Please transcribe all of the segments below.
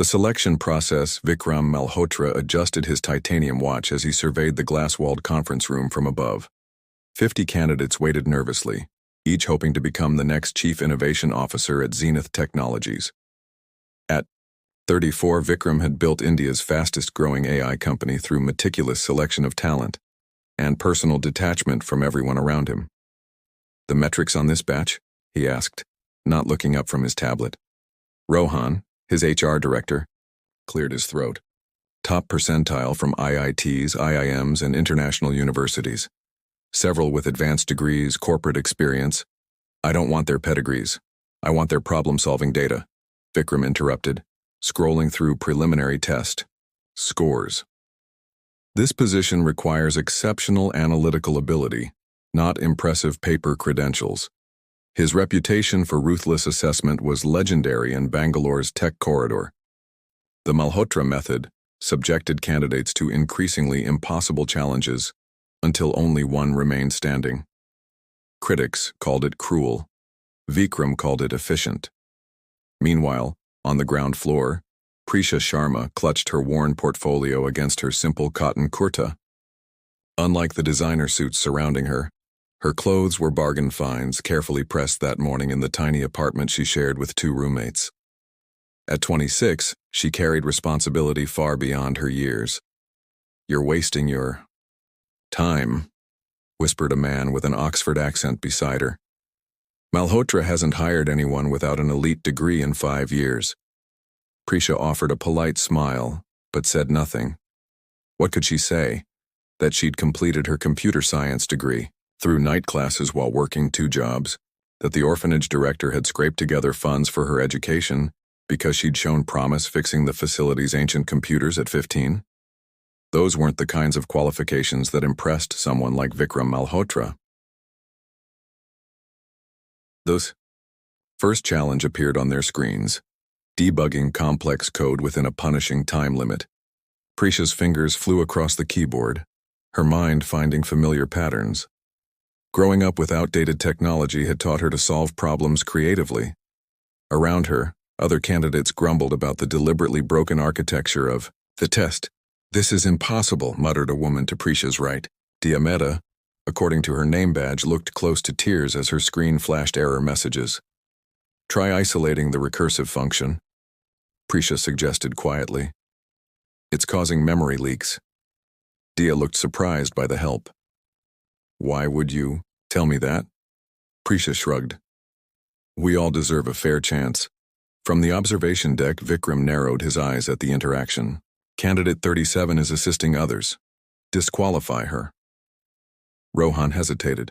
The selection process, Vikram Malhotra adjusted his titanium watch as he surveyed the glass-walled conference room from above. 50 candidates waited nervously, each hoping to become the next Chief Innovation Officer at Zenith Technologies. At 34, Vikram had built India's fastest-growing AI company through meticulous selection of talent and personal detachment from everyone around him. "The metrics on this batch?" he asked, not looking up from his tablet. Rohan, his HR director, cleared his throat. "Top percentile from IITs, IIMs, and international universities. Several with advanced degrees, corporate experience. I don't want their pedigrees. I want their problem-solving data," Vikram interrupted, scrolling through preliminary test scores. "This position requires exceptional analytical ability, not impressive paper credentials." His reputation for ruthless assessment was legendary in Bangalore's tech corridor. The Malhotra method subjected candidates to increasingly impossible challenges until only one remained standing. Critics called it cruel. Vikram called it efficient. Meanwhile, on the ground floor, Prisha Sharma clutched her worn portfolio against her simple cotton kurta. Unlike the designer suits surrounding her, her clothes were bargain finds carefully pressed that morning in the tiny apartment she shared with 2 roommates. At 26, she carried responsibility far beyond her years. "You're wasting your time," whispered a man with an Oxford accent beside her. "Malhotra hasn't hired anyone without an elite degree in 5 years. Prisha offered a polite smile, but said nothing. What could she say? That she'd completed her computer science degree through night classes while working 2 jobs, that the orphanage director had scraped together funds for her education because she'd shown promise fixing the facility's ancient computers at 15? Those weren't the kinds of qualifications that impressed someone like Vikram Malhotra. Those first challenge appeared on their screens, debugging complex code within a punishing time limit. Prisha's fingers flew across the keyboard, her mind finding familiar patterns. Growing up with outdated technology had taught her to solve problems creatively. Around her, other candidates grumbled about the deliberately broken architecture of the test. "This is impossible," muttered a woman to Prisha's right. Diameta, according to her name badge, looked close to tears as her screen flashed error messages. "Try isolating the recursive function," Prisha suggested quietly. "It's causing memory leaks." Dia looked surprised by the help. "Why would you tell me that?" Prisha shrugged. "We all deserve a fair chance." From the observation deck, Vikram narrowed his eyes at the interaction. "Candidate 37 is assisting others. Disqualify her." Rohan hesitated.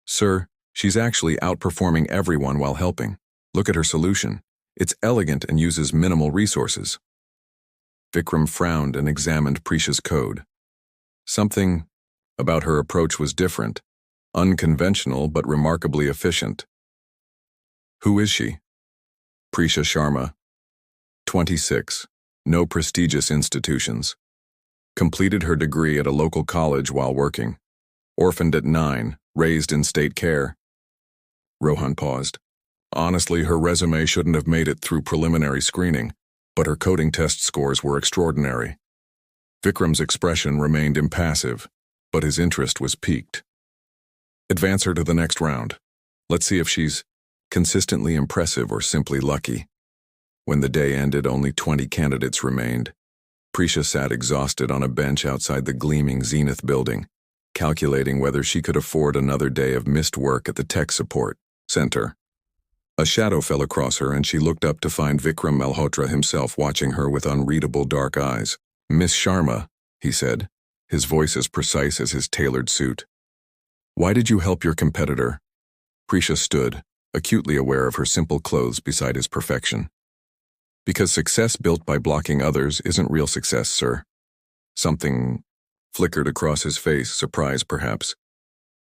"Sir, she's actually outperforming everyone while helping. Look at her solution. It's elegant and uses minimal resources." Vikram frowned and examined Prisha's code. Something about her approach was different, unconventional but remarkably efficient. "Who is she?" "Prisha Sharma. 26. No prestigious institutions. Completed her degree at a local college while working. Orphaned at 9, raised in state care." Rohan paused. "Honestly, her resume shouldn't have made it through preliminary screening, but her coding test scores were extraordinary." Vikram's expression remained impassive, but his interest was piqued. "Advance her to the next round. Let's see if she's consistently impressive or simply lucky." When the day ended, only 20 candidates remained. Prisha sat exhausted on a bench outside the gleaming Zenith building, calculating whether she could afford another day of missed work at the tech support center. A shadow fell across her and she looked up to find Vikram Malhotra himself watching her with unreadable dark eyes. "Miss Sharma," he said, his voice as precise as his tailored suit. "Why did you help your competitor?" Prisha stood, acutely aware of her simple clothes beside his perfection. "Because success built by blocking others isn't real success, sir." Something flickered across his face, surprise perhaps.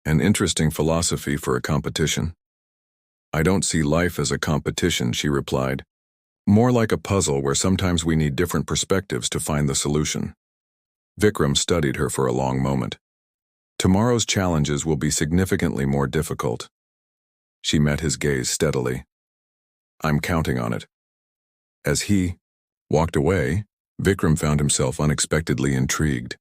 "An interesting philosophy for a competition." "I don't see life as a competition," she replied. "More like a puzzle where sometimes we need different perspectives to find the solution." Vikram studied her for a long moment. "Tomorrow's challenges will be significantly more difficult." She met his gaze steadily. "I'm counting on it." As he Walked away, Vikram found himself unexpectedly intrigued.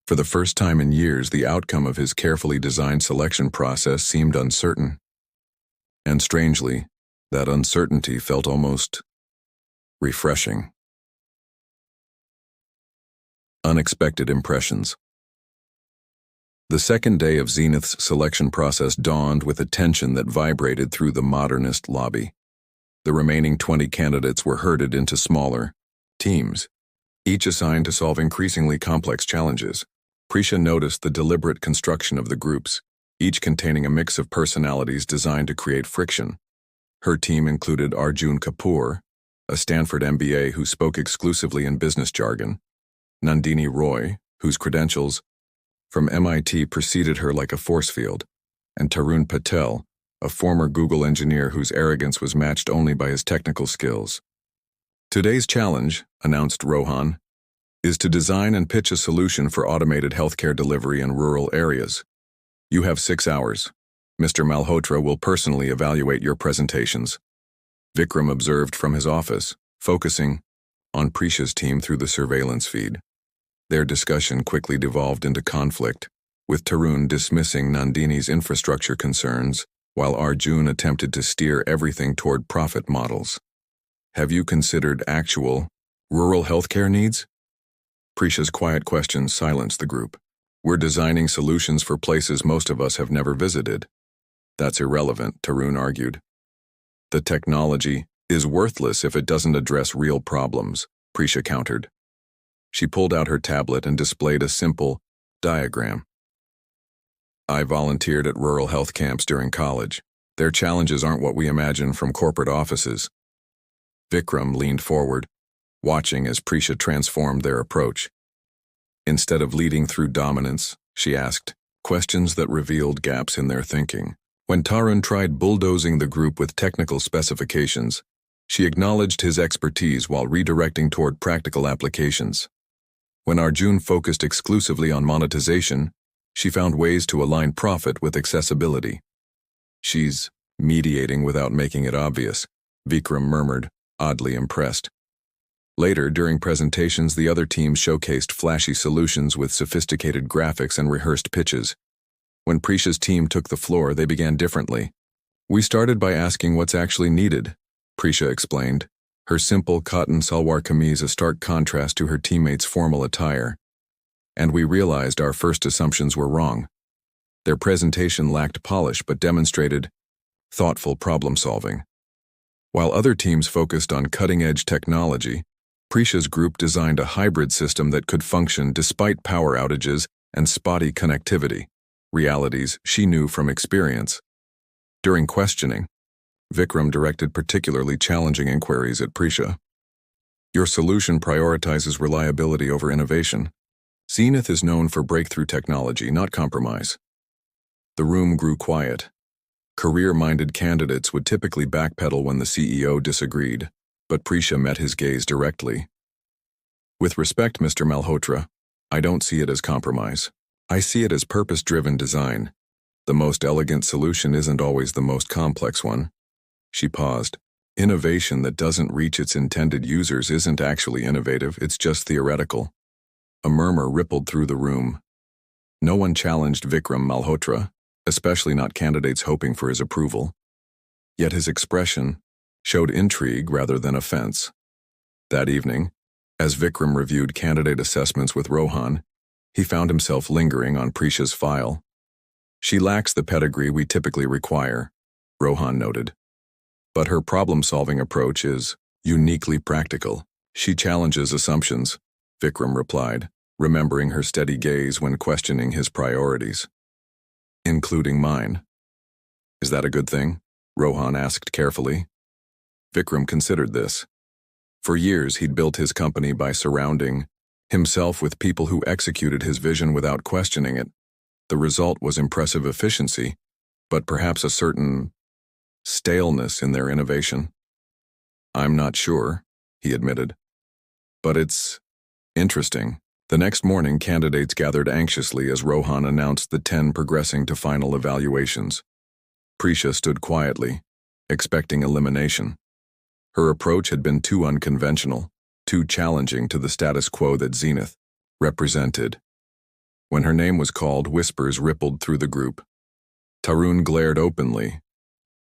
For the first time in years, the outcome of his carefully designed selection process seemed uncertain. And strangely, that uncertainty felt almost refreshing. Unexpected impressions. The second day of Zenith's selection process dawned with a tension that vibrated through the modernist lobby. The remaining 20 candidates were herded into smaller teams, each assigned to solve increasingly complex challenges. Prisha noticed the deliberate construction of the groups, each containing a mix of personalities designed to create friction. Her team included Arjun Kapoor, a Stanford MBA who spoke exclusively in business jargon, Nandini Roy, whose credentials from MIT preceded her like a force field, and Tarun Patel, a former Google engineer whose arrogance was matched only by his technical skills. Today's challenge, announced Rohan, is to design and pitch a solution for automated healthcare delivery in rural areas. You have 6 hours. Mr. Malhotra will personally evaluate your presentations. Vikram observed from his office, focusing on Prisha's team through the surveillance feed. Their discussion quickly devolved into conflict, with Tarun dismissing Nandini's infrastructure concerns, while Arjun attempted to steer everything toward profit models. Have you considered actual, rural healthcare needs? Prisha's quiet questions silenced the group. We're designing solutions for places most of us have never visited. That's irrelevant, Tarun argued. The technology is worthless if it doesn't address real problems, Prisha countered. She pulled out her tablet and displayed a simple diagram. I volunteered at rural health camps during college. Their challenges aren't what we imagine from corporate offices. Vikram leaned forward, watching as Prisha transformed their approach. Instead of leading through dominance, she asked questions that revealed gaps in their thinking. When Tarun tried bulldozing the group with technical specifications, she acknowledged his expertise while redirecting toward practical applications. When Arjun focused exclusively on monetization, she found ways to align profit with accessibility. She's mediating without making it obvious, Vikram murmured, oddly impressed. Later, during presentations, the other teams showcased flashy solutions with sophisticated graphics and rehearsed pitches. When Prisha's team took the floor, they began differently. We started by asking what's actually needed, Prisha explained, her simple cotton salwar kameez a stark contrast to her teammates' formal attire. And we realized our first assumptions were wrong. Their presentation lacked polish but demonstrated thoughtful problem-solving. While other teams focused on cutting-edge technology, Prisha's group designed a hybrid system that could function despite power outages and spotty connectivity, realities she knew from experience. During questioning, Vikram directed particularly challenging inquiries at Prisha. Your solution prioritizes reliability over innovation. Zenith is known for breakthrough technology, not compromise. The room grew quiet. Career-minded candidates would typically backpedal when the CEO disagreed, but Prisha met his gaze directly. With respect, Mr. Malhotra, I don't see it as compromise. I see it as purpose-driven design. The most elegant solution isn't always the most complex one. She paused. Innovation that doesn't reach its intended users isn't actually innovative, it's just theoretical. A murmur rippled through the room. No one challenged Vikram Malhotra, especially not candidates hoping for his approval. Yet his expression showed intrigue rather than offense. That evening, as Vikram reviewed candidate assessments with Rohan, he found himself lingering on Prisha's file. She lacks the pedigree we typically require, Rohan noted. But her problem-solving approach is uniquely practical. She challenges assumptions, Vikram replied, remembering her steady gaze when questioning his priorities. Including mine. Is that a good thing? Rohan asked carefully. Vikram considered this. For years, he'd built his company by surrounding himself with people who executed his vision without questioning it. The result was impressive efficiency, but perhaps a certain staleness in their innovation. I'm not sure, he admitted. But it's interesting. The next morning, candidates gathered anxiously as Rohan announced the 10 progressing to final evaluations. Prisha stood quietly, expecting elimination. Her approach had been too unconventional. too challenging to the status quo that Zenith represented. When her name was called, whispers rippled through the group. Tarun glared openly.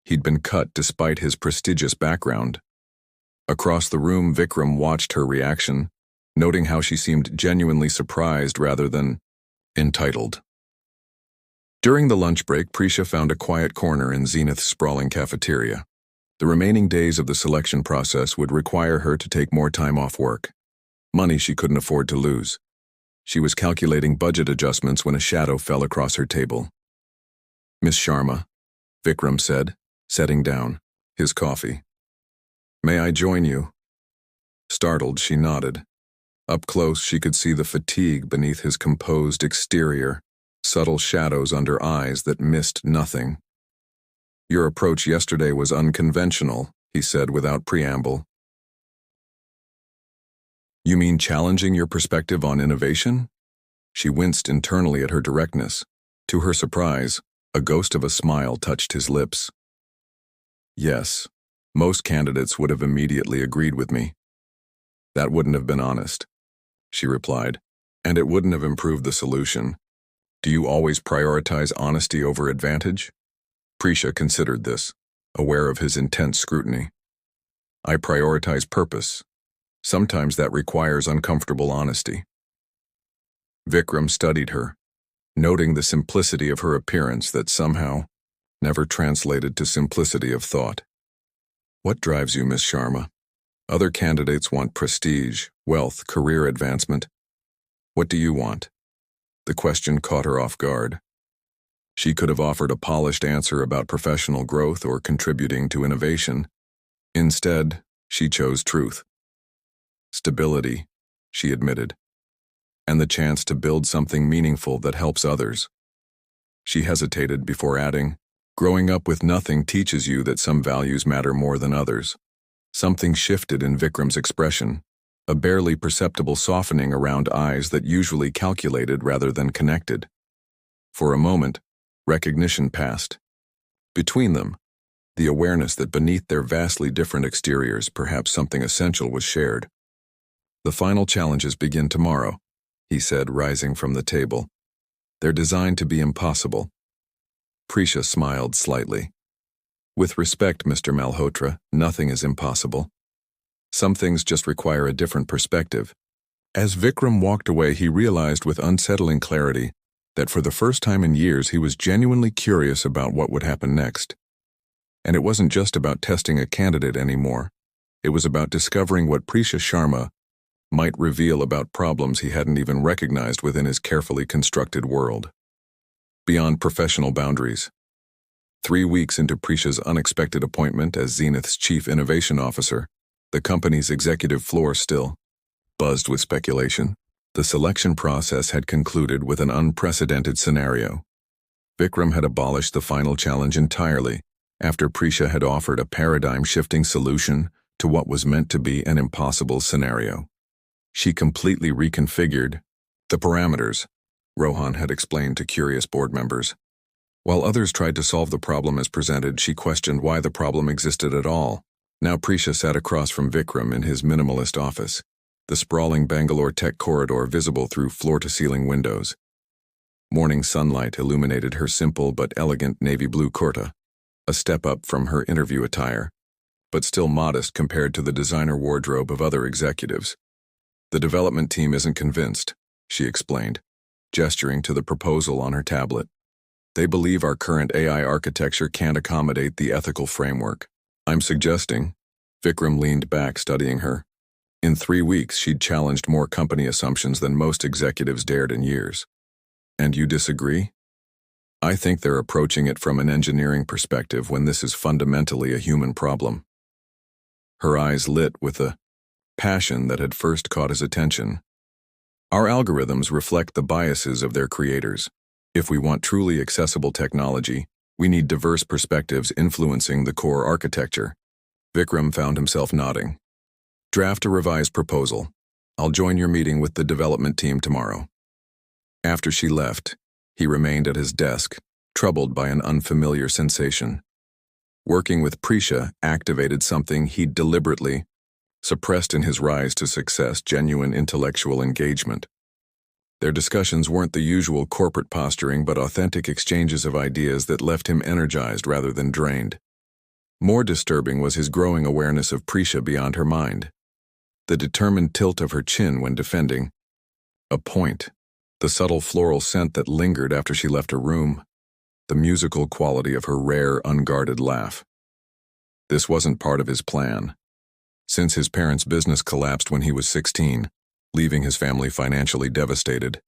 He'd been cut despite his prestigious background. Across the room, Vikram watched her reaction, noting how she seemed genuinely surprised rather than entitled. During the lunch break, Prisha found a quiet corner in Zenith's sprawling cafeteria. The remaining days of the selection process would require her to take more time off work. Money she couldn't afford to lose. She was calculating budget adjustments when a shadow fell across her table. "Miss Sharma," Vikram said, setting down his coffee. "May I join you?" Startled, she nodded. Up close, she could see the fatigue beneath his composed exterior, subtle shadows under eyes that missed nothing. "Your approach yesterday was unconventional," he said without preamble. "You mean challenging your perspective on innovation?" She winced internally at her directness. To her surprise, a ghost of a smile touched his lips. "Yes, most candidates would have immediately agreed with me." "That wouldn't have been honest," she replied, "and it wouldn't have improved the solution. Do you always prioritize honesty over advantage?" Prisha considered this, aware of his intense scrutiny. "I prioritize purpose. Sometimes that requires uncomfortable honesty." Vikram studied her, noting the simplicity of her appearance that somehow never translated to simplicity of thought. "What drives you, Miss Sharma? Other candidates want prestige, wealth, career advancement. What do you want?" The question caught her off guard. She could have offered a polished answer about professional growth or contributing to innovation. Instead, she chose truth. "Stability," she admitted, "and the chance to build something meaningful that helps others." She hesitated before adding, "Growing up with nothing teaches you that some values matter more than others." Something shifted in Vikram's expression, a barely perceptible softening around eyes that usually calculated rather than connected. For a moment, recognition passed. Between them, the awareness that beneath their vastly different exteriors, perhaps something essential was shared. "The final challenges begin tomorrow," he said, rising from the table. "They're designed to be impossible." Prisha smiled slightly. "With respect, Mr. Malhotra, nothing is impossible. Some things just require a different perspective." As Vikram walked away, he realized with unsettling clarity that for the first time in years he was genuinely curious about what would happen next. And it wasn't just about testing a candidate anymore. It was about discovering what Prisha Sharma might reveal about problems he hadn't even recognized within his carefully constructed world. Beyond professional boundaries. 3 weeks into Prisha's unexpected appointment as Zenith's Chief Innovation Officer, the company's executive floor still buzzed with speculation. The selection process had concluded with an unprecedented scenario. Vikram had abolished the final challenge entirely, after Prisha had offered a paradigm-shifting solution to what was meant to be an impossible scenario. She completely reconfigured the parameters, Rohan had explained to curious board members. While others tried to solve the problem as presented, she questioned why the problem existed at all. Now Prisha sat across from Vikram in his minimalist office, the sprawling Bangalore tech corridor visible through floor-to-ceiling windows. Morning sunlight illuminated her simple but elegant navy blue kurta, a step up from her interview attire, but still modest compared to the designer wardrobe of other executives. "The development team isn't convinced," she explained, gesturing to the proposal on her tablet. "They believe our current AI architecture can't accommodate the ethical framework. I'm suggesting," Vikram leaned back, studying her. "In 3 weeks, she'd challenged more company assumptions than most executives dared in years." "And you disagree?" "I think they're approaching it from an engineering perspective when this is fundamentally a human problem." Her eyes lit with a passion that had first caught his attention. "Our algorithms reflect the biases of their creators. If we want truly accessible technology, we need diverse perspectives influencing the core architecture." Vikram found himself nodding. "Draft a revised proposal. I'll join your meeting with the development team tomorrow." After she left, he remained at his desk, troubled by an unfamiliar sensation. Working with Prisha activated something he'd deliberately suppressed in his rise to success genuine intellectual engagement. Their discussions weren't the usual corporate posturing but authentic exchanges of ideas that left him energized rather than drained. More disturbing was his growing awareness of Prisha beyond her mind. The determined tilt of her chin when defending a point, the subtle floral scent that lingered after she left her room, the musical quality of her rare, unguarded laugh. This wasn't part of his plan. Since his parents' business collapsed when he was 16, leaving his family financially devastated,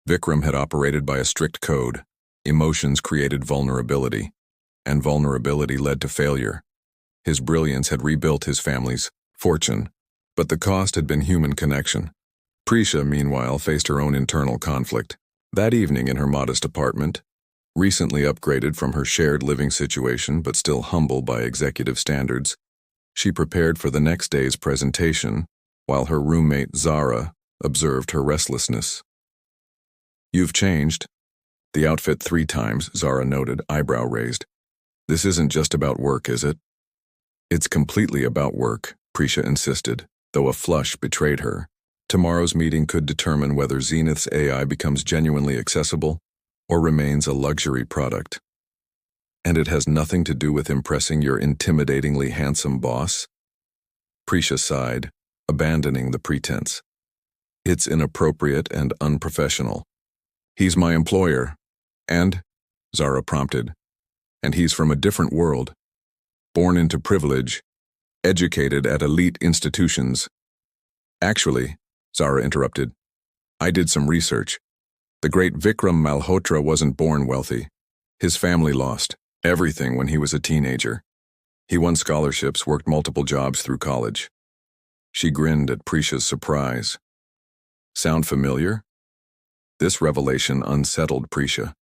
Vikram had operated by a strict code. Emotions created vulnerability, and vulnerability led to failure. His brilliance had rebuilt his family's fortune, but the cost had been human connection. Prisha, meanwhile, faced her own internal conflict. That evening in her modest apartment, recently upgraded from her shared living situation but still humble by executive standards, she prepared for the next day's presentation, while her roommate Zara observed her restlessness. "You've changed." The outfit 3 times, Zara noted, eyebrow raised. "This isn't just about work, is it?" "It's completely about work," Prisha insisted, though a flush betrayed her. Tomorrow's meeting could determine whether Zenith's AI becomes genuinely accessible or remains a luxury product. "And it has nothing to do with impressing your intimidatingly handsome boss?" Prisha sighed, abandoning the pretense. "It's inappropriate and unprofessional. He's my employer." "And?" Zara prompted. "And he's from a different world. Born into privilege, educated at elite institutions." "Actually," Zara interrupted, "I did some research. The great Vikram Malhotra wasn't born wealthy. His family lost everything when he was a teenager. He won scholarships, worked multiple jobs through college." She grinned at Prisha's surprise. "Sound familiar?" This revelation unsettled Prisha.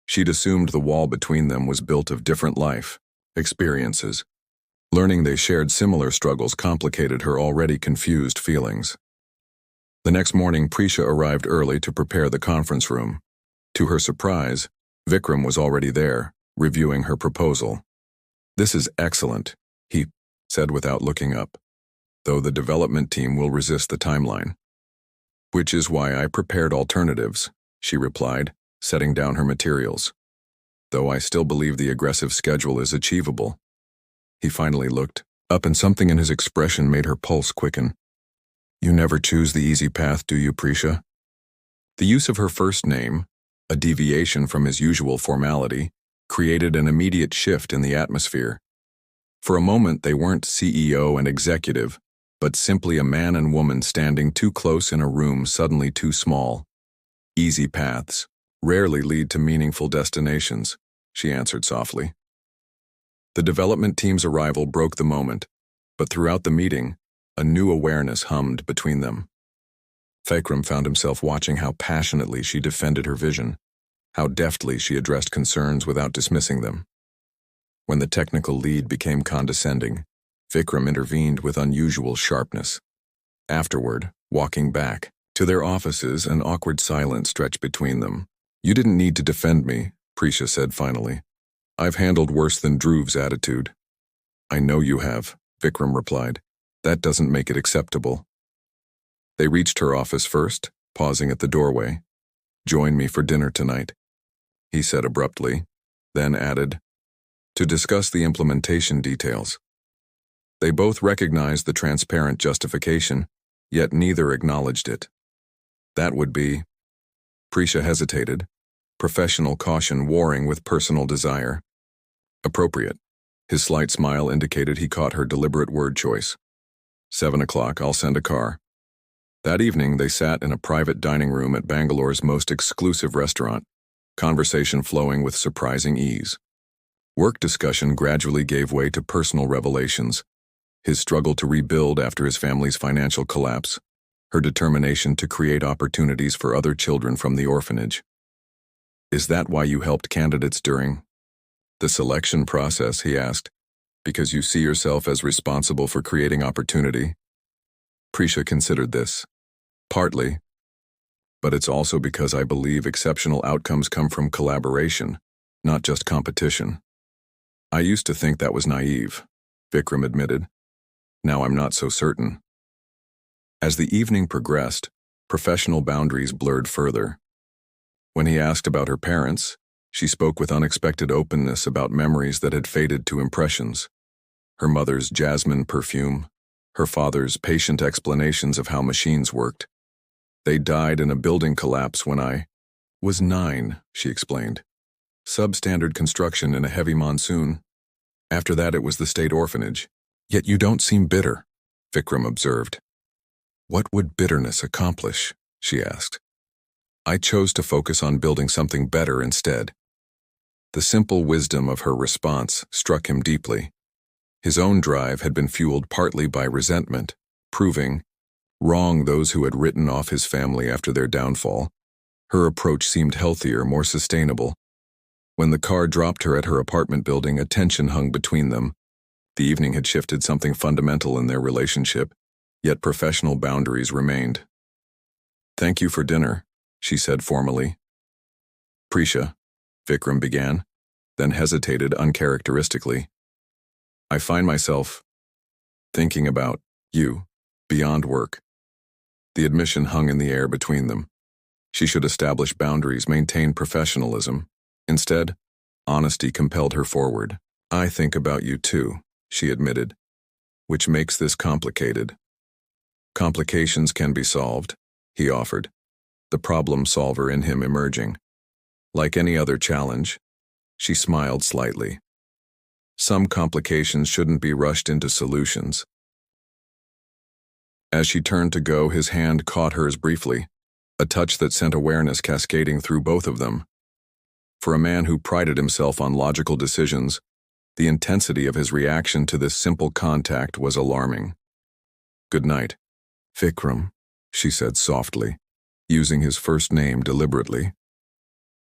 She'd assumed the wall between them was built of different life experiences. Learning they shared similar struggles complicated her already confused feelings. The next morning, Prisha arrived early to prepare the conference room. To her surprise, Vikram was already there, reviewing her proposal. "This is excellent," he said without looking up, "though the development team will resist the timeline." "Which is why I prepared alternatives," she replied, setting down her materials. "Though I still believe the aggressive schedule is achievable." He finally looked up, and something in his expression made her pulse quicken. "You never choose the easy path, do you, Prisha?" The use of her first name, a deviation from his usual formality, created an immediate shift in the atmosphere. For a moment, they weren't CEO and executive, but simply a man and woman standing too close in a room suddenly too small. "Easy paths rarely lead to meaningful destinations," she answered softly. The development team's arrival broke the moment, but throughout the meeting, a new awareness hummed between them. Vikram found himself watching how passionately she defended her vision, how deftly she addressed concerns without dismissing them. When the technical lead became condescending, Vikram intervened with unusual sharpness. Afterward, walking back to their offices, an awkward silence stretched between them. "You didn't need to defend me," Prisha said finally. "I've handled worse than Dhruv's attitude." "I know you have," Vikram replied. "That doesn't make it acceptable." They reached her office first, pausing at the doorway. "Join me for dinner tonight," he said abruptly, then added, "to discuss the implementation details." They both recognized the transparent justification, yet neither acknowledged it. "That would be—" Prisha hesitated, professional caution warring with personal desire. "Appropriate." His slight smile indicated he caught her deliberate word choice. 7 o'clock, I'll send a car." That evening, they sat in a private dining room at Bangalore's most exclusive restaurant, conversation flowing with surprising ease. Work discussion gradually gave way to personal revelations. His struggle to rebuild after his family's financial collapse, her determination to create opportunities for other children from the orphanage. "Is that why you helped candidates during the selection process?" he asked. "Because you see yourself as responsible for creating opportunity?" Prisha considered this. "Partly. But it's also because I believe exceptional outcomes come from collaboration, not just competition." "I used to think that was naive," Vikram admitted. Now I'm not so certain. As the evening progressed, professional boundaries blurred further. When he asked about her parents, she spoke with unexpected openness about memories that had faded to impressions. Her mother's jasmine perfume, her father's patient explanations of how machines worked. They died in a building collapse when I was 9, she explained. Substandard construction in a heavy monsoon. After that it was the state orphanage. Yet you don't seem bitter, Vikram observed. What would bitterness accomplish? She asked. I chose to focus on building something better instead. The simple wisdom of her response struck him deeply. His own drive had been fueled partly by resentment, proving wrong those who had written off his family after their downfall. Her approach seemed healthier, more sustainable. When the car dropped her at her apartment building, a tension hung between them. The evening had shifted something fundamental in their relationship, yet professional boundaries remained. Thank you for dinner, she said formally. Prisha, Vikram began, then hesitated uncharacteristically. I find myself thinking about you, beyond work. The admission hung in the air between them. She should establish boundaries, maintain professionalism. Instead, honesty compelled her forward. I think about you too, she admitted, which makes this complicated. Complications can be solved, he offered, the problem solver in him emerging. Like any other challenge, she smiled slightly. Some complications shouldn't be rushed into solutions. As she turned to go, his hand caught hers briefly, a touch that sent awareness cascading through both of them. For a man who prided himself on logical decisions, the intensity of his reaction to this simple contact was alarming. Good night, Vikram, she said softly, using his first name deliberately.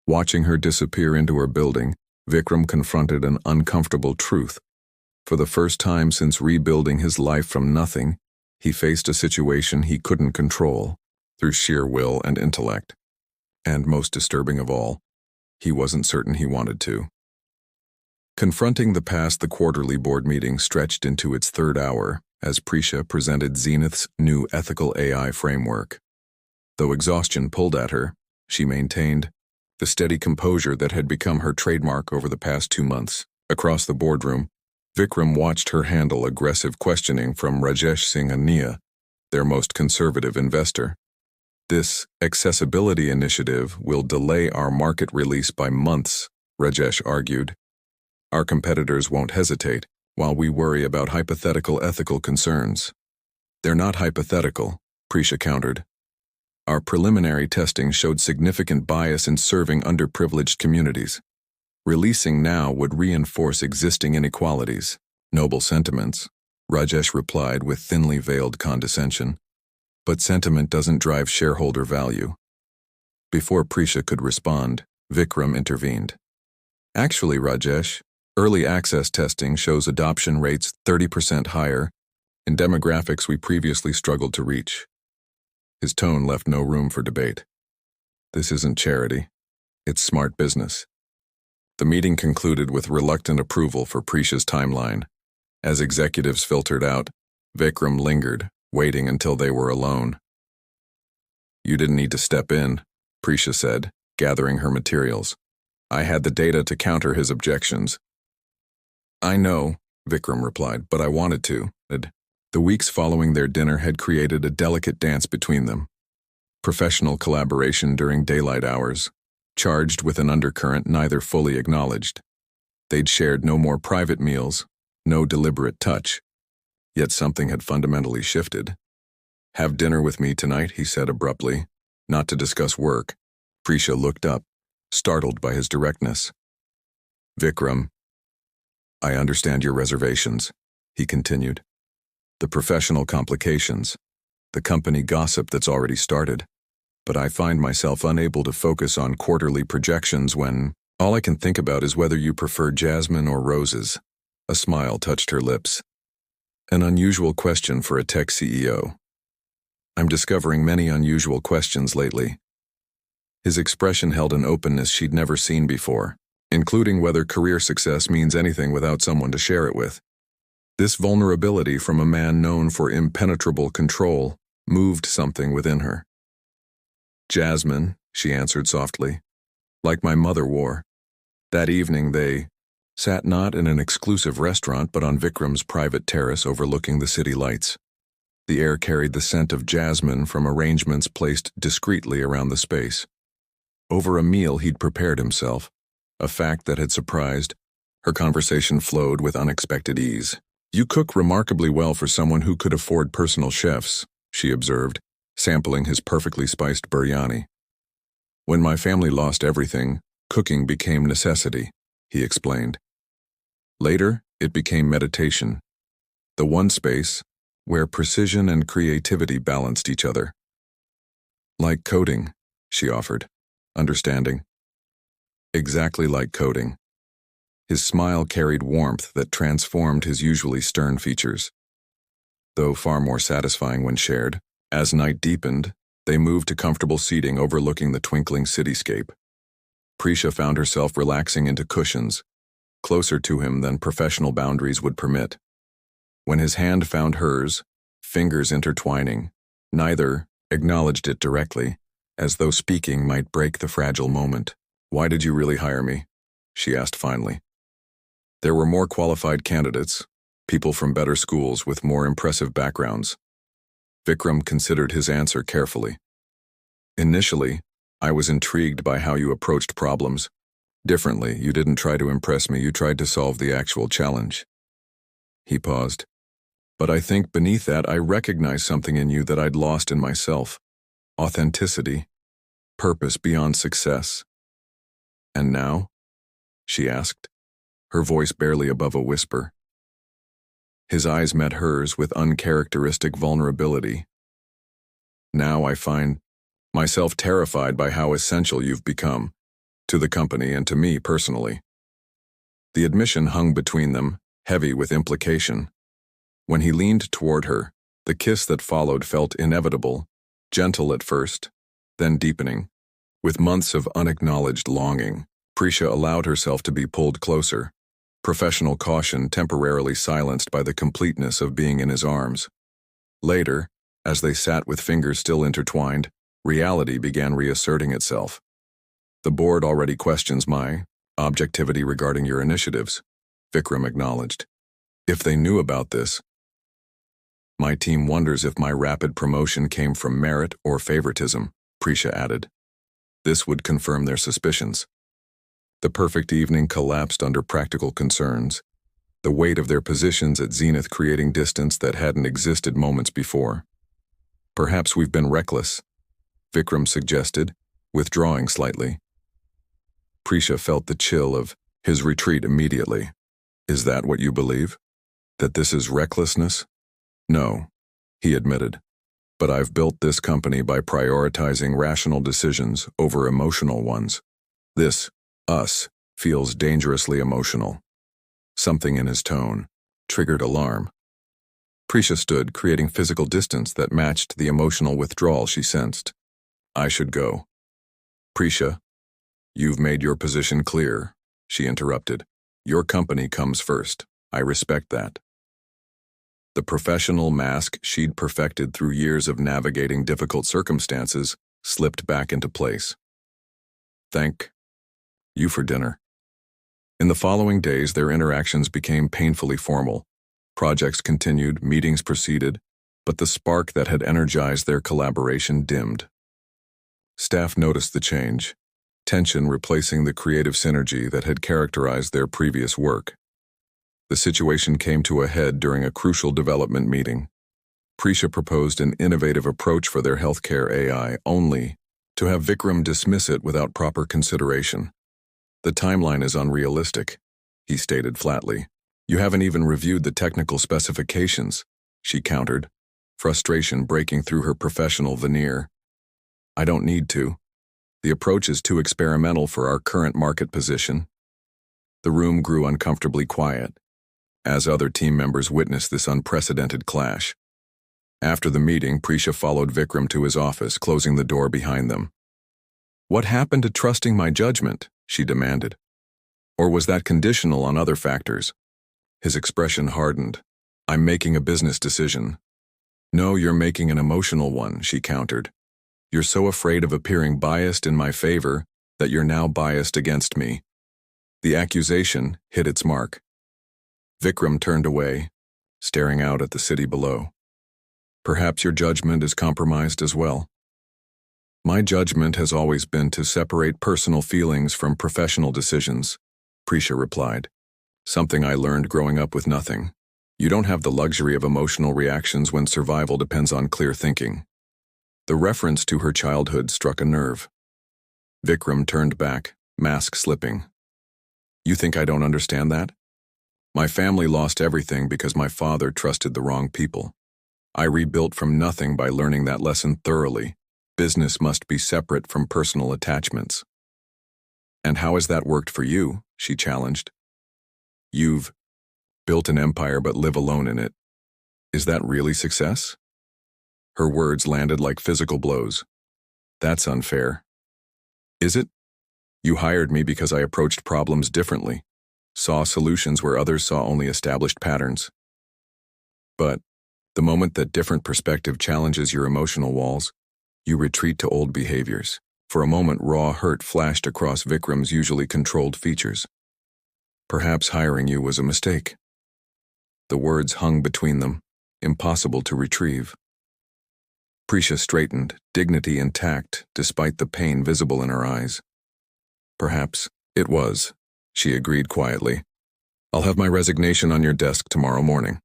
Watching her disappear into her building, Vikram confronted an uncomfortable truth. For the first time since rebuilding his life from nothing, he faced a situation he couldn't control, through sheer will and intellect. And most disturbing of all, he wasn't certain he wanted to. Confronting the past, the quarterly board meeting stretched into its third hour as Prisha presented Zenith's new ethical AI framework. Though exhaustion pulled at her, she maintained the steady composure that had become her trademark over the past 2 months. Across the boardroom, Vikram watched her handle aggressive questioning from Rajesh Singh Ania, their most conservative investor. This accessibility initiative will delay our market release by months, Rajesh argued. Our competitors won't hesitate, while we worry about hypothetical ethical concerns. They're not hypothetical, Prisha countered. Our preliminary testing showed significant bias in serving underprivileged communities. Releasing now would reinforce existing inequalities. Noble sentiments, Rajesh replied with thinly veiled condescension. But sentiment doesn't drive shareholder value. Before Prisha could respond, Vikram intervened. Actually, Rajesh, early access testing shows adoption rates 30% higher in demographics we previously struggled to reach. His tone left no room for debate. This isn't charity. It's smart business. The meeting concluded with reluctant approval for Prisha's timeline. As executives filtered out, Vikram lingered, waiting until they were alone. You didn't need to step in, Prisha said, gathering her materials. I had the data to counter his objections. I know, Vikram replied, but I wanted to. The weeks following their dinner had created a delicate dance between them. Professional collaboration during daylight hours, charged with an undercurrent neither fully acknowledged. They'd shared no more private meals, no deliberate touch. Yet something had fundamentally shifted. Have dinner with me tonight, he said abruptly, not to discuss work. Prisha looked up, startled by his directness. Vikram, I understand your reservations, he continued. The professional complications, the company gossip that's already started. But I find myself unable to focus on quarterly projections when all I can think about is whether you prefer jasmine or roses. A smile touched her lips. An unusual question for a tech CEO. I'm discovering many unusual questions lately. His expression held an openness she'd never seen before, including whether career success means anything without someone to share it with. This vulnerability from a man known for impenetrable control moved something within her. "Jasmine," she answered softly, "like my mother wore." That evening they sat not in an exclusive restaurant but on Vikram's private terrace overlooking the city lights. The air carried the scent of jasmine from arrangements placed discreetly around the space. Over a meal he'd prepared himself, a fact that had surprised. Her conversation flowed with unexpected ease. "You cook remarkably well for someone who could afford personal chefs," she observed, sampling his perfectly spiced biryani. "When my family lost everything, cooking became necessity," he explained. Later, it became meditation, the one space where precision and creativity balanced each other. "Like coding," she offered, understanding. "Exactly like coding." His smile carried warmth that transformed his usually stern features, though far more satisfying when shared. As night deepened, they moved to comfortable seating overlooking the twinkling cityscape. Prisha found herself relaxing into cushions, closer to him than professional boundaries would permit. When his hand found hers, fingers intertwining, neither acknowledged it directly, as though speaking might break the fragile moment. "Why did you really hire me?" she asked finally. There were more qualified candidates, people from better schools with more impressive backgrounds. Vikram considered his answer carefully. "Initially, I was intrigued by how you approached problems. Differently, you didn't try to impress me, you tried to solve the actual challenge." He paused. "But I think beneath that I recognized something in you that I'd lost in myself. Authenticity, purpose beyond success." "And now?" she asked, her voice barely above a whisper. His eyes met hers with uncharacteristic vulnerability. "Now I find myself terrified by how essential you've become, to the company and to me personally." The admission hung between them, heavy with implication. When he leaned toward her, the kiss that followed felt inevitable, gentle at first, then deepening. With months of unacknowledged longing, Prisha allowed herself to be pulled closer, professional caution temporarily silenced by the completeness of being in his arms. Later, as they sat with fingers still intertwined, reality began reasserting itself. "The board already questions my objectivity regarding your initiatives," Vikram acknowledged. "If they knew about this, my team wonders if my rapid promotion came from merit or favoritism," Prisha added. This would confirm their suspicions. The perfect evening collapsed under practical concerns, the weight of their positions at zenith creating distance that hadn't existed moments before. "Perhaps we've been reckless," Vikram suggested, withdrawing slightly. Prisha felt the chill of his retreat immediately. "Is that what you believe? That this is recklessness?" "No," he admitted. "But I've built this company by prioritizing rational decisions over emotional ones. This, us, feels dangerously emotional." Something in his tone triggered alarm. Prisha stood, creating physical distance that matched the emotional withdrawal she sensed. "I should go." "Prisha, you've made your position clear," she interrupted. "Your company comes first. I respect that." The professional mask she'd perfected through years of navigating difficult circumstances slipped back into place. "Thank you for dinner." In the following days, their interactions became painfully formal. Projects continued, meetings proceeded, but the spark that had energized their collaboration dimmed. Staff noticed the change, tension replacing the creative synergy that had characterized their previous work. The situation came to a head during a crucial development meeting. Prisha proposed an innovative approach for their healthcare AI, only to have Vikram dismiss it without proper consideration. "The timeline is unrealistic," he stated flatly. "You haven't even reviewed the technical specifications," she countered, frustration breaking through her professional veneer. "I don't need to. The approach is too experimental for our current market position." The room grew uncomfortably quiet, as other team members witnessed this unprecedented clash. After the meeting, Prisha followed Vikram to his office, closing the door behind them. "What happened to trusting my judgment?" she demanded. "Or was that conditional on other factors?" His expression hardened, I'm making a business decision. No, you're making an emotional one, she countered. You're so afraid of appearing biased in my favor that you're now biased against me. The accusation hit its mark. Vikram turned away, staring out at the city below. Perhaps your judgment is compromised as well. My judgment has always been to separate personal feelings from professional decisions, Prisha replied. Something I learned growing up with nothing. You don't have the luxury of emotional reactions when survival depends on clear thinking. The reference to her childhood struck a nerve. Vikram turned back, mask slipping. You think I don't understand that? My family lost everything because my father trusted the wrong people. I rebuilt from nothing by learning that lesson thoroughly. Business must be separate from personal attachments. And how has that worked for you? She challenged. You've built an empire but live alone in it. Is that really success? Her words landed like physical blows. That's unfair. Is it? You hired me because I approached problems differently, saw solutions where others saw only established patterns. But the moment that different perspective challenges your emotional walls, you retreat to old behaviors. For a moment, raw hurt flashed across Vikram's usually controlled features. Perhaps hiring you was a mistake. The words hung between them, impossible to retrieve. Prisha straightened, dignity intact, despite the pain visible in her eyes. Perhaps it was, she agreed quietly. I'll have my resignation on your desk tomorrow morning.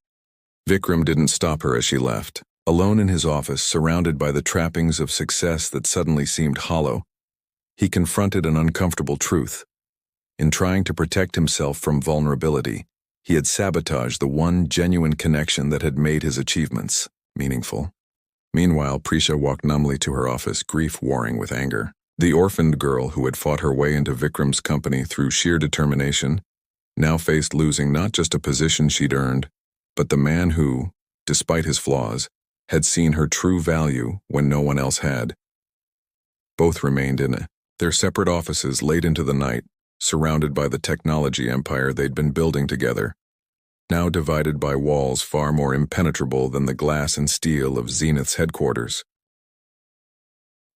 Vikram didn't stop her as she left. Alone in his office, surrounded by the trappings of success that suddenly seemed hollow, he confronted an uncomfortable truth. In trying to protect himself from vulnerability, he had sabotaged the one genuine connection that had made his achievements meaningful. Meanwhile, Prisha walked numbly to her office, grief warring with anger. The orphaned girl who had fought her way into Vikram's company through sheer determination now faced losing not just a position she'd earned, but the man who, despite his flaws, had seen her true value when no one else had. Both remained in their separate offices late into the night, surrounded by the technology empire they'd been building together, now divided by walls far more impenetrable than the glass and steel of Zenith's headquarters.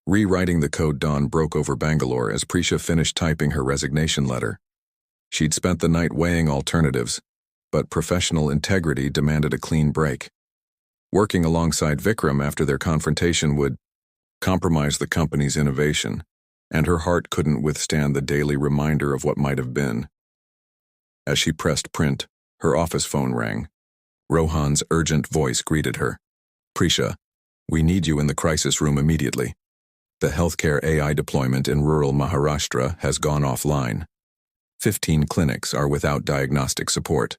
Rewriting the code dawn broke over Bangalore as Prisha finished typing her resignation letter. She'd spent the night weighing alternatives, but professional integrity demanded a clean break. Working alongside Vikram after their confrontation would compromise the company's innovation, and her heart couldn't withstand the daily reminder of what might have been. As she pressed print, her office phone rang. Rohan's urgent voice greeted her. Prisha, we need you in the crisis room immediately. The healthcare AI deployment in rural Maharashtra has gone offline. 15 clinics are without diagnostic support.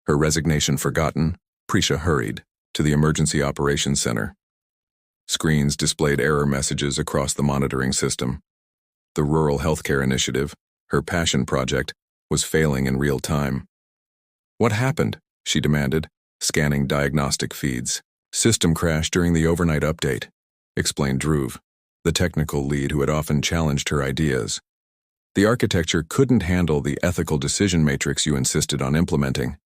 Her resignation forgotten, Prisha hurried to the emergency operations center. Screens displayed error messages across the monitoring system. The rural healthcare initiative, her passion project, was failing in real time. What happened? She demanded, scanning diagnostic feeds. System crash during the overnight update, explained Dhruv, the technical lead who had often challenged her ideas. The architecture couldn't handle the ethical decision matrix you insisted on implementing.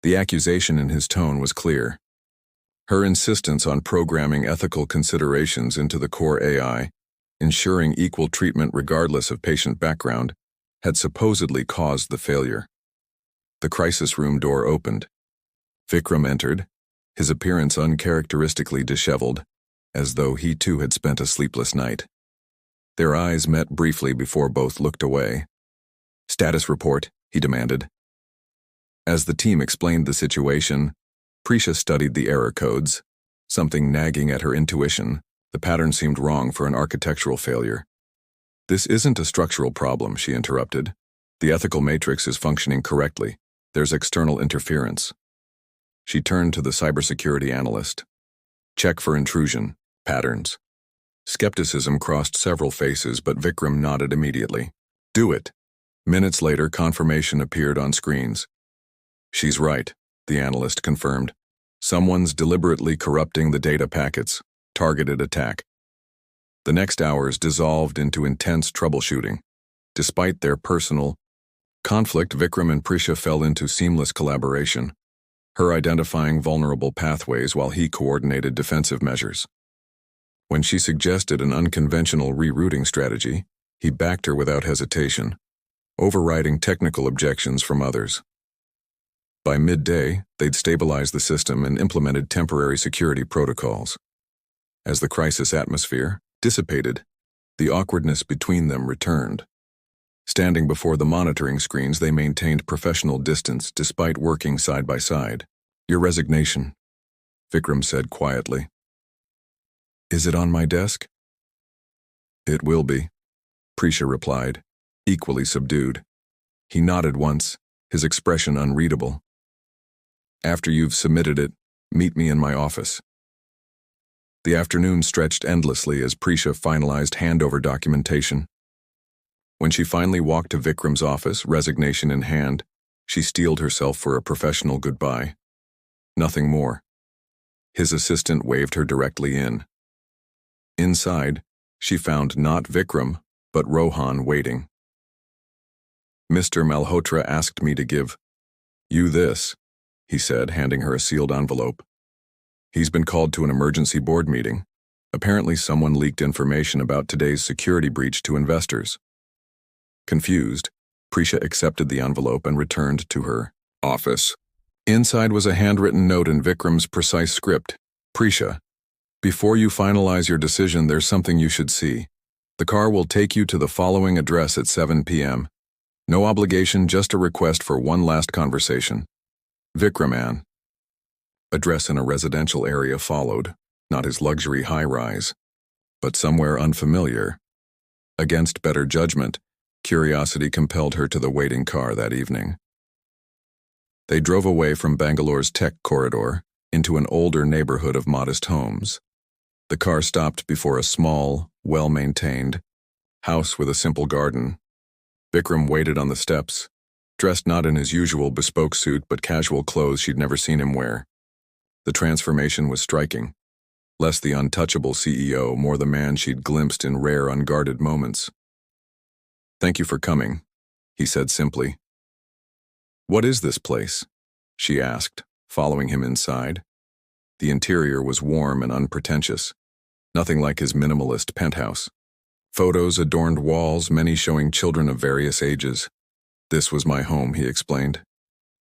The accusation in his tone was clear. Her insistence on programming ethical considerations into the core AI, ensuring equal treatment regardless of patient background, had supposedly caused the failure. The crisis room door opened. Vikram entered, his appearance uncharacteristically disheveled, as though he too had spent a sleepless night. Their eyes met briefly before both looked away. Status report, he demanded. As the team explained the situation, Prisha studied the error codes, something nagging at her intuition. The pattern seemed wrong for an architectural failure. This isn't a structural problem, she interrupted. The ethical matrix is functioning correctly. There's external interference. She turned to the cybersecurity analyst. Check for intrusion, patterns. Skepticism crossed several faces, but Vikram nodded immediately. Do it. Minutes later, confirmation appeared on screens. She's right, the analyst confirmed. Someone's deliberately corrupting the data packets. Targeted attack. The next hours dissolved into intense troubleshooting. Despite their personal conflict, Vikram and Prisha fell into seamless collaboration. her identifying vulnerable pathways while he coordinated defensive measures. When she suggested an unconventional rerouting strategy, he backed her without hesitation, overriding technical objections from others. By midday, they'd stabilized the system and implemented temporary security protocols. As the crisis atmosphere dissipated, the awkwardness between them returned. Standing before the monitoring screens, they maintained professional distance despite working side by side. "Your resignation," Vikram said quietly. "Is it on my desk?" "It will be," Prisha replied, equally subdued. He nodded once, his expression unreadable. "After you've submitted it, meet me in my office." The afternoon stretched endlessly as Prisha finalized handover documentation. When she finally walked to Vikram's office, resignation in hand, she steeled herself for a professional goodbye. Nothing more. His assistant waved her directly in. Inside, she found not Vikram, but Rohan waiting. "Mr. Malhotra asked me to give you this," he said, handing her a sealed envelope. "He's been called to an emergency board meeting. Apparently someone leaked information about today's security breach to investors." Confused, Prisha accepted the envelope and returned to her office. Inside was a handwritten note in Vikram's precise script. "Prisha, before you finalize your decision, there's something you should see. The car will take you to the following address at 7 p.m. No obligation, just a request for one last conversation. Vikraman." Address in a residential area followed, not his luxury high-rise, but somewhere unfamiliar. Against better judgment, curiosity compelled her to the waiting car that evening. They drove away from Bangalore's tech corridor into an older neighborhood of modest homes. The car stopped before a small, well-maintained house with a simple garden. Vikram waited on the steps, dressed not in his usual bespoke suit but casual clothes she'd never seen him wear. The transformation was striking. Less the untouchable CEO, more the man she'd glimpsed in rare, unguarded moments. "Thank you for coming," he said simply. "What is this place?" she asked, following him inside. The interior was warm and unpretentious, nothing like his minimalist penthouse. Photos adorned walls, many showing children of various ages. "This was my home," he explained.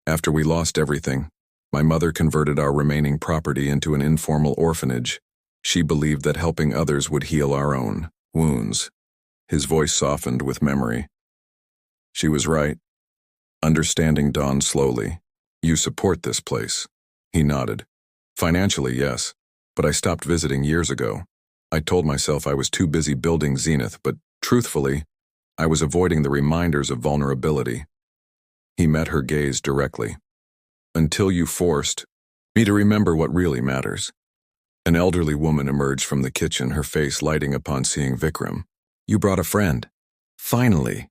"After we lost everything, my mother converted our remaining property into an informal orphanage. She believed that helping others would heal our own wounds." His voice softened with memory. She was right. Understanding dawned slowly. "You support this place?" He nodded. "Financially, yes, but I stopped visiting years ago. I told myself I was too busy building Zenith, but truthfully, I was avoiding the reminders of vulnerability." He met her gaze directly. "Until you forced me to remember what really matters." An elderly woman emerged from the kitchen, her face lighting upon seeing Vikram. "You brought a friend." "Finally."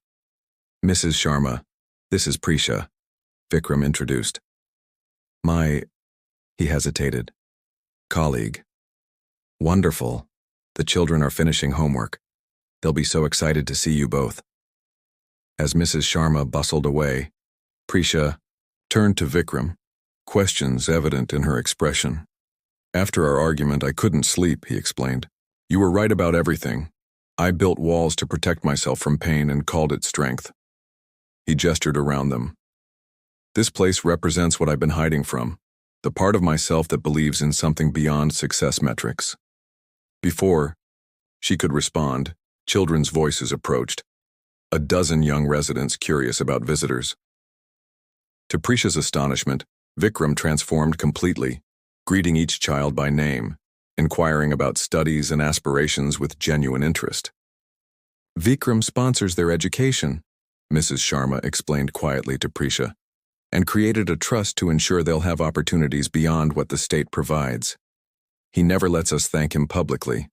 "Mrs. Sharma, this is Prisha," Vikram introduced. He hesitated. "Colleague." "Wonderful. The children are finishing homework. They'll be so excited to see you both." As Mrs. Sharma bustled away, Prisha turned to Vikram, questions evident in her expression. "After our argument, I couldn't sleep," he explained. "You were right about everything. I built walls to protect myself from pain and called it strength." He gestured around them. "This place represents what I've been hiding from, the part of myself that believes in something beyond success metrics." Before she could respond, children's voices approached, a dozen young residents curious about visitors. To Prisha's astonishment, Vikram transformed completely, greeting each child by name, inquiring about studies and aspirations with genuine interest. "Vikram sponsors their education," Mrs. Sharma explained quietly to Prisha, "and created a trust to ensure they'll have opportunities beyond what the state provides. He never lets us thank him publicly."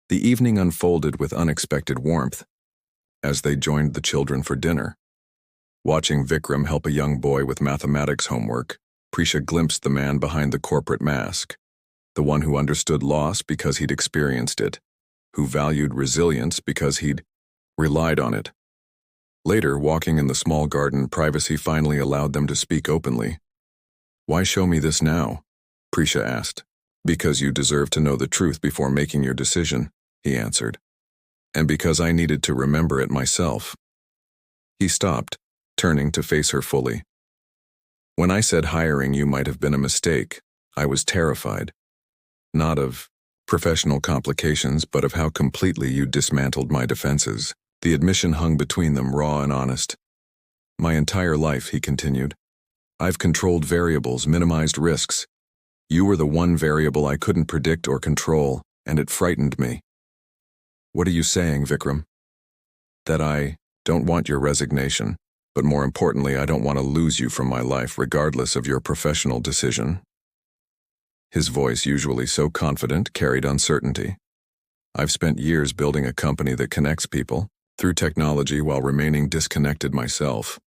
The evening unfolded with unexpected warmth as they joined the children for dinner. Watching Vikram help a young boy with mathematics homework, Prisha glimpsed the man behind the corporate mask, the one who understood loss because he'd experienced it, who valued resilience because he'd relied on it. Later, walking in the small garden, privacy finally allowed them to speak openly. Why show me this now? Prisha asked. Because you deserve to know the truth before making your decision, he answered. And because I needed to remember it myself. He stopped, turning to face her fully. When I said hiring you might have been a mistake, I was terrified. Not of professional complications, but of how completely you dismantled my defenses. The admission hung between them, raw and honest. My entire life, he continued. I've controlled variables, minimized risks. You were the one variable I couldn't predict or control, and it frightened me. What are you saying, Vikram? That I don't want your resignation, but more importantly, I don't want to lose you from my life regardless of your professional decision. His voice, usually so confident, carried uncertainty. I've spent years building a company that connects people through technology while remaining disconnected myself.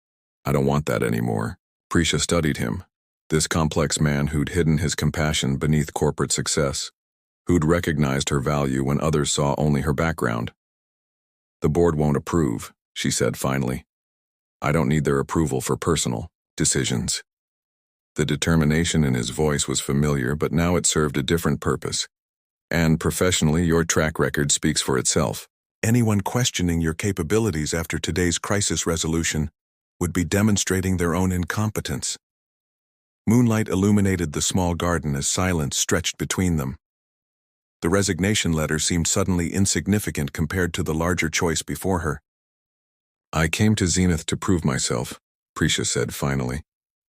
I don't want that anymore. Prisha studied him, this complex man who'd hidden his compassion beneath corporate success, who'd recognized her value when others saw only her background. The board won't approve, she said finally. I don't need their approval for personal decisions. The determination in his voice was familiar, but now it served a different purpose. And professionally, your track record speaks for itself. Anyone questioning your capabilities after today's crisis resolution would be demonstrating their own incompetence. Moonlight illuminated the small garden as silence stretched between them. The resignation letter seemed suddenly insignificant compared to the larger choice before her. I came to Zenith to prove myself, Prisha said finally,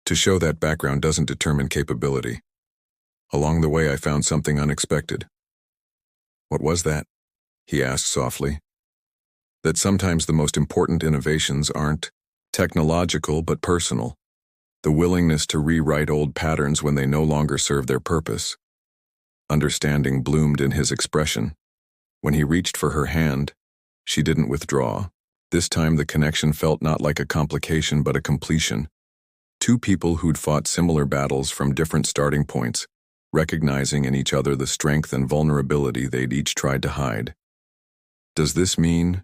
to show that background doesn't determine capability. Along the way, I found something unexpected. What was that? He asked softly. That sometimes the most important innovations aren't technological but personal. The willingness to rewrite old patterns when they no longer serve their purpose. Understanding bloomed in his expression. When he reached for her hand, she didn't withdraw. This time the connection felt not like a complication but a completion. Two people who'd fought similar battles from different starting points, recognizing in each other the strength and vulnerability they'd each tried to hide. Does this mean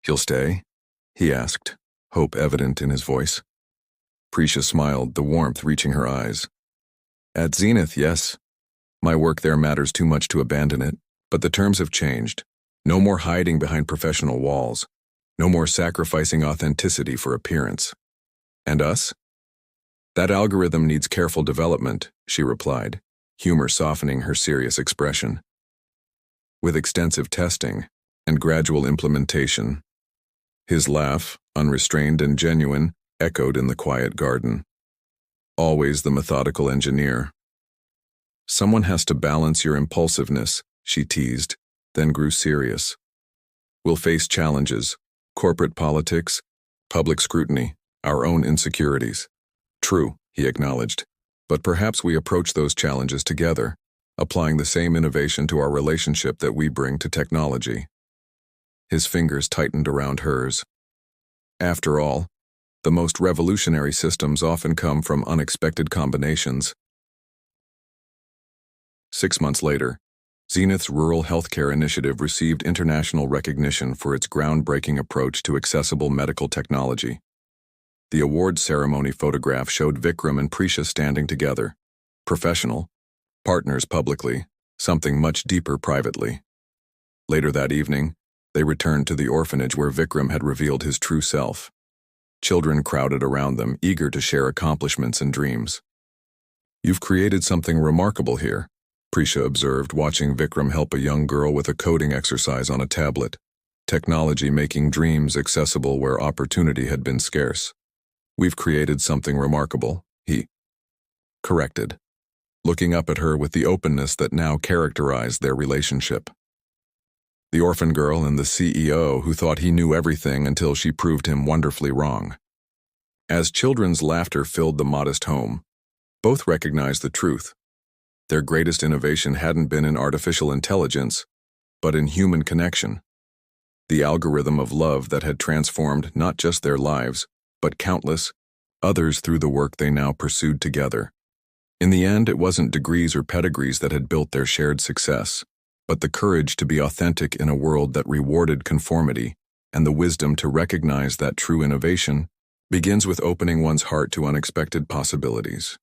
he'll stay? He asked, hope evident in his voice. Prisha smiled, the warmth reaching her eyes. At Zenith, yes. My work there matters too much to abandon it, but the terms have changed. No more hiding behind professional walls. No more sacrificing authenticity for appearance. And us? That algorithm needs careful development, she replied, humor softening her serious expression. With extensive testing and gradual implementation. His laugh, unrestrained and genuine, echoed in the quiet garden. Always the methodical engineer. Someone has to balance your impulsiveness, she teased, then grew serious. We'll face challenges, corporate politics, public scrutiny, our own insecurities. True, he acknowledged, but perhaps we approach those challenges together, applying the same innovation to our relationship that we bring to technology. His fingers tightened around hers. After all, the most revolutionary systems often come from unexpected combinations. 6 months later, Zenith's Rural Healthcare Initiative received international recognition for its groundbreaking approach to accessible medical technology. The awards ceremony photograph showed Vikram and Prisha standing together, professional, partners publicly, something much deeper privately. Later that evening, they returned to the orphanage where Vikram had revealed his true self. Children crowded around them, eager to share accomplishments and dreams. You've created something remarkable here, Prisha observed, watching Vikram help a young girl with a coding exercise on a tablet. Technology making dreams accessible where opportunity had been scarce. We've created something remarkable, he corrected, looking up at her with the openness that now characterized their relationship. The orphan girl and the CEO who thought he knew everything until she proved him wonderfully wrong. As children's laughter filled the modest home, both recognized the truth. Their greatest innovation hadn't been in artificial intelligence, but in human connection. The algorithm of love that had transformed not just their lives, but countless others through the work they now pursued together. In the end, it wasn't degrees or pedigrees that had built their shared success, but the courage to be authentic in a world that rewarded conformity, and the wisdom to recognize that true innovation begins with opening one's heart to unexpected possibilities.